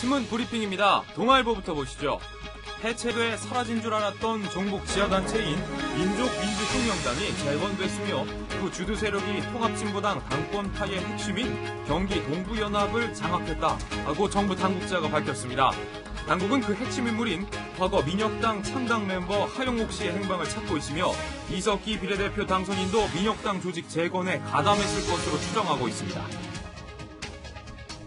신문 브리핑입니다. 동아일보부터 보시죠. 해체돼 사라진 줄 알았던 종북 지하단체인 민족민주혁명당이 재건됐으며 그 주도 세력이 통합진보당 당권파의 핵심인 경기 동부연합을 장악했다고 정부 당국자가 밝혔습니다. 당국은 그 핵심 인물인 과거 민혁당 창당 멤버 하용옥 씨의 행방을 찾고 있으며 이석기 비례대표 당선인도 민혁당 조직 재건에 가담했을 것으로 추정하고 있습니다.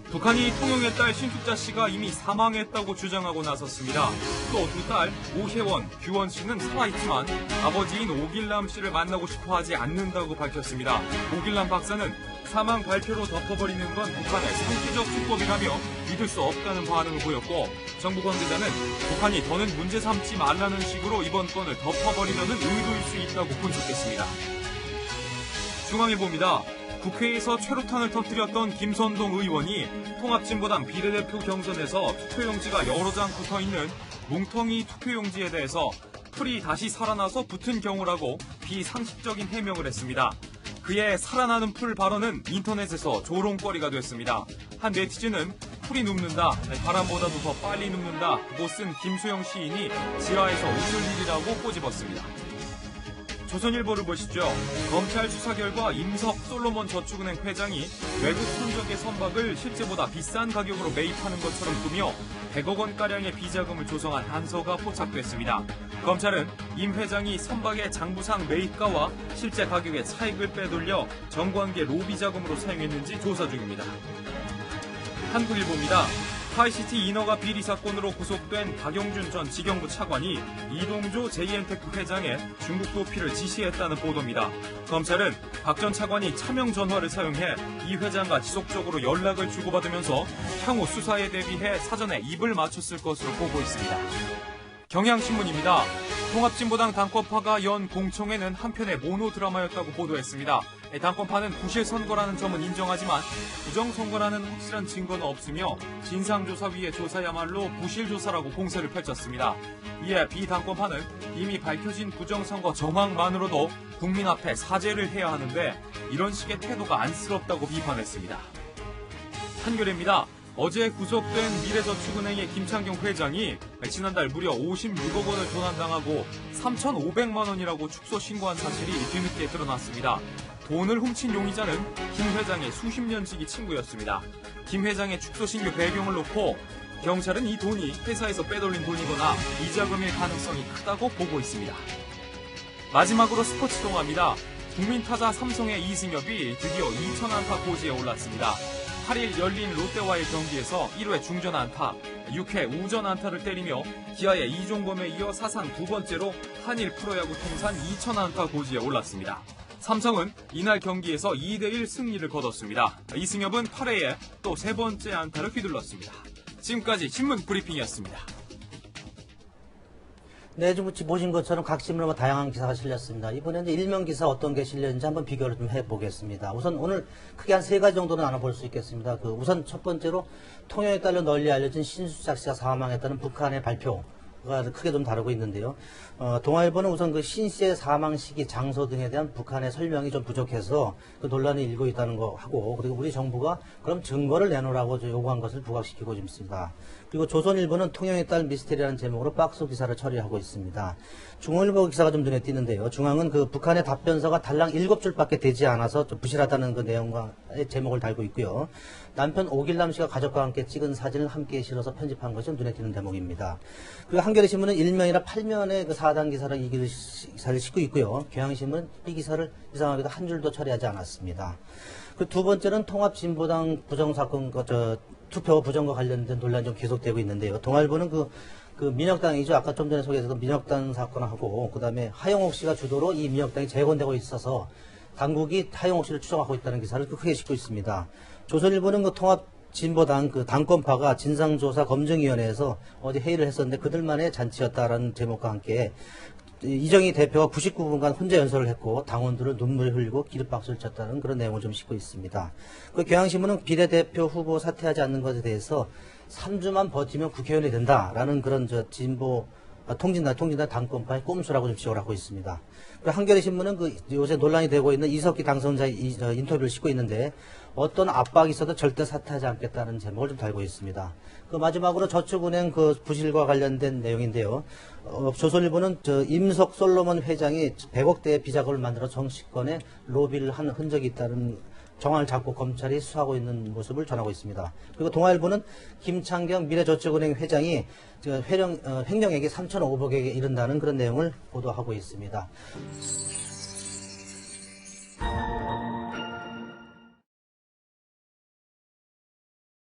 북한이 통영의 딸 신숙자 씨가 이미 사망했다고 주장하고 나섰습니다. 또 두 딸 오혜원, 규원 씨는 살아있지만 아버지인 오길남 씨를 만나고 싶어 하지 않는다고 밝혔습니다. 오길남 박사는 사망 발표로 덮어버리는 건 북한의 상투적 수법이라며 믿을 수 없다는 반응을 보였고, 정부 관계자는 북한이 더는 문제 삼지 말라는 식으로 이번 건을 덮어버리려는 의도일 수 있다고 분석했습니다. 중앙일보입니다. 국회에서 최루탄을 터뜨렸던 김선동 의원이 통합진보당 비례대표 경선에서 투표용지가 여러 장 붙어있는 뭉텅이 투표용지에 대해서 풀이 다시 살아나서 붙은 경우라고 비상식적인 해명을 했습니다. 그의 살아나는 풀 발언은 인터넷에서 조롱거리가 됐습니다. 한 네티즌은 풀이 눕는다, 바람보다도 더 빨리 눕는다 고 쓴 김수영 시인이 지하에서 웃을 일이라고 꼬집었습니다. 조선일보를 보시죠. 검찰 수사 결과 임석 솔로몬 저축은행 회장이 외국 선적의 선박을 실제보다 비싼 가격으로 매입하는 것처럼 꾸며 100억 원가량의 비자금을 조성한 단서가 포착됐습니다. 검찰은 임 회장이 선박의 장부상 매입가와 실제 가격의 차익을 빼돌려 정관계 로비 자금으로 사용했는지 조사 중입니다. 한국일보입니다. 하이시티 인허가 비리 사건으로 구속된 박영준 전 지경부 차관이 이동조 제이엔테크 회장의 중국 도피를 지시했다는 보도입니다. 검찰은 박 전 차관이 차명 전화를 사용해 이 회장과 지속적으로 연락을 주고받으면서 향후 수사에 대비해 사전에 입을 맞췄을 것으로 보고 있습니다. 경향신문입니다. 통합진보당 당권파가 연 공청회는 한편의 모노드라마였다고 보도했습니다. 당권파는 부실선거라는 점은 인정하지만 부정선거라는 확실한 증거는 없으며 진상조사위의 조사야말로 부실조사라고 공세를 펼쳤습니다. 이에 비당권파는 이미 밝혀진 부정선거 정황만으로도 국민 앞에 사죄를 해야 하는데 이런 식의 태도가 안쓰럽다고 비판했습니다. 한겨레입니다. 어제 구속된 미래저축은행의 김창경 회장이 지난달 무려 56억 원을 도난당하고 3,500만 원이라고 축소 신고한 사실이 뒤늦게 드러났습니다. 돈을 훔친 용의자는 김 회장의 수십 년 지기 친구였습니다. 김 회장의 축소 신고 배경을 놓고 경찰은 이 돈이 회사에서 빼돌린 돈이거나 이자금일 가능성이 크다고 보고 있습니다. 마지막으로 스포츠 동아입니다. 국민타자 삼성의 이승엽이 드디어 2,000안타 고지에 올랐습니다. 8일 열린 롯데와의 경기에서 1회 중전 안타, 6회 우전 안타를 때리며 기아의 이종범에 이어 사상 두 번째로 한일 프로야구 통산 2,000안타 고지에 올랐습니다. 삼성은 이날 경기에서 2대1 승리를 거뒀습니다. 이승엽은 8회에 또 세 번째 안타를 휘둘렀습니다. 지금까지 신문 브리핑이었습니다. 네, 지금 보신 것처럼 각 신문에 다양한 기사가 실렸습니다. 이번에는 일면 기사 어떤 게 실렸는지 한번 비교를 좀 해보겠습니다. 우선 오늘 크게 한 세 가지 정도는 나눠볼 수 있겠습니다. 우선 첫 번째로 통영에 따라 널리 알려진 신숙자 씨가 사망했다는 북한의 발표가 크게 좀 다루고 있는데요. 동아일보는 우선 그 신 씨의 사망 시기, 장소 등에 대한 북한의 설명이 좀 부족해서 그 논란이 일고 있다는 거 하고, 그리고 우리 정부가 그럼 증거를 내놓으라고 요구한 것을 부각시키고 있습니다. 그리고 조선일보는 통영의 딸 미스테리라는 제목으로 박스 기사를 처리하고 있습니다. 중앙일보 기사가 좀 눈에 띄는데요. 중앙은 그 북한의 답변서가 달랑 7줄밖에 되지 않아서 좀 부실하다는 그 내용과 제목을 달고 있고요. 남편 오길남 씨가 가족과 함께 찍은 사진을 함께 실어서 편집한 것이 눈에 띄는 대목입니다. 그리고 한겨레신문은 1면이나 8면의 그 4단 기사를 이 기사를 싣고 있고요. 경향신문은 이 기사를 이상하게도 한 줄도 처리하지 않았습니다. 그 두 번째는 통합진보당 부정사건, 투표 부정과 관련된 논란이 좀 계속되고 있는데요. 동아일보는 그 민혁당이죠. 아까 좀 전에 소개했던 민혁당 사건하고, 그 다음에 하용옥 씨가 주도로 이 민혁당이 재건되고 있어서 당국이 하용옥 씨를 추적하고 있다는 기사를 크게 싣고 있습니다. 조선일보는 그 통합진보당 그 당권파가 진상조사 검증위원회에서 어디 회의를 했었는데 그들만의 잔치였다라는 제목과 함께 이정희 대표가 99분간 혼자 연설을 했고 당원들을 눈물을 흘리고 기립박수를 쳤다는 그런 내용을 좀 싣고 있습니다. 그 경향신문은 비례대표 후보 사퇴하지 않는 것에 대해서 3주만 버티면 국회의원이 된다라는 그런 진보 통진당 당권파의 꼼수라고 좀 지적을 하고 있습니다. 한겨레신문은 그 요새 논란이 되고 있는 이석기 당선자의 인터뷰를 싣고 있는데 어떤 압박이 있어도 절대 사퇴하지 않겠다는 제목을 좀 달고 있습니다. 그 마지막으로 저축은행 그 부실과 관련된 내용인데요. 조선일보는 임석 솔로몬 회장이 100억대의 비자금을 만들어 정치권에 로비를 한 흔적이 있다는 정황을 잡고 검찰이 수사하고 있는 모습을 전하고 있습니다. 그리고 동아일보는 김창경 미래저축은행 회장이 횡령액이 3,500억에 이른다는 그런 내용을 보도하고 있습니다.